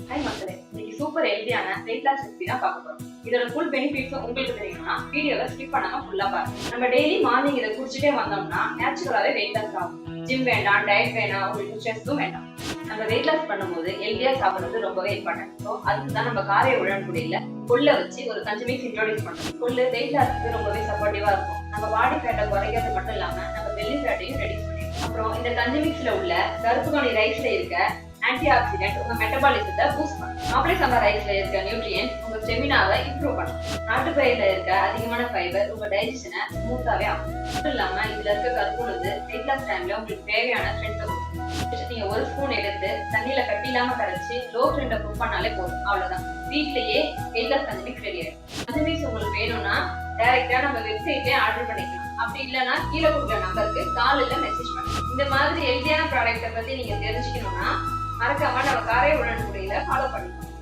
Hi மக்களே, இன்னைக்கு super ஹெல்தியான வெயிட் லாஸ் ரெசிபி தான் பார்க்க போறோம். இதோட ஃபுல் பெனிஃபிட்ஸும் உங்களுக்கு தெரியணும்னா வீடியோவை ஸ்கிப் பண்ணாம ஃபுல்லா பாருங்க. நம்ம டெய்லி மார்னிங் இதை குடிச்சிட்டே வந்தோம்னா நேச்சுரலாவே வெயிட் லாஸ் ஆகும். ஜிம் வேண்டாம், டயட் வேண்டாம், உங்களுக்கு ஸ்ட்ரெஸ்ஸும் வேண்டாம். நம்ம வெயிட் லாஸ் பண்ணும்போது ஹெல்தியா சாப்பிடுறது ரொம்பவே இம்பார்ட்டன்ட். ஸோ அதுதான் நம்ம காரை உடன்படியில கொள்ளை வச்சு ஒரு கஞ்சி மிக்ஸ் இன்ட்ரோடியூஸ் பண்றோம். கொள்ளு வெயிட் லாஸ்க்கு ரொம்பவே சப்போர்ட்டிவா இருக்கும். நம்ம பாடி ஃபேட்டை குறைக்கிறது மட்டும் இல்லாம நம்ம பெல்லி ஃபேட்டையும் ரெடியூஸ் பண்ணிடும். அப்புறம் இந்த கஞ்சி மிக்ஸ்ல உள்ள கருப்பு கவுனி ரைஸ்ல இருக்க ஆன்டி ஆக்சிடென்ட் உங்க மெட்டபாலிசத்தை பூஸ்ட் பண்ணும். மாப்பிளை சம்பா ரைஸ்ல இருக்க நியூட்ரியன்ட் உங்க ஸ்டெமினாவை இம்ப்ரூவ் பண்ணும். நாட்டுப்பயிர்ல இருக்க அதிகமான ஃபைபர் உங்க டைஜஷனை ஸ்மூத்தாவே ஆகும். மட்டும் இல்லாம இதுல இருக்க கற்பூரது வெயிட் லாஸ் டைம்ல உங்களுக்கு தேவையான ஸ்ட்ரென்த் கொடுக்கும். நீங்க ஒரு ஸ்பூன் எடுத்து தண்ணியில கட்டி இல்லாம கரைச்சி லோ ஃப்ளேம்ல குக் பண்ணாலே போதும். அவ்வளவுதான், வீட்லயே வெயிட் லாஸ் கஞ்சி மிக்ஸ் ரெடி ஆயிடும். கஞ்சி மிக்ஸ் உங்களுக்கு வேணும்னா டைரக்டா நம்ம வெப்சைட்லயே ஆர்டர் பண்ணிக்கலாம். அப்படி இல்லைன்னா கீழே கொடுக்குற நம்பருக்கு காலையில மெசேஜ் பண்ணுங்க. இந்த மாதிரி ஹெல்தியான ப்ராடக்ட்டை பத்தி நீங்க தெரிஞ்சுக்கணும்னா மறக்காம நம்ம காரை உடன்படியில ஃபாலோ பண்ணிக்கலாம்.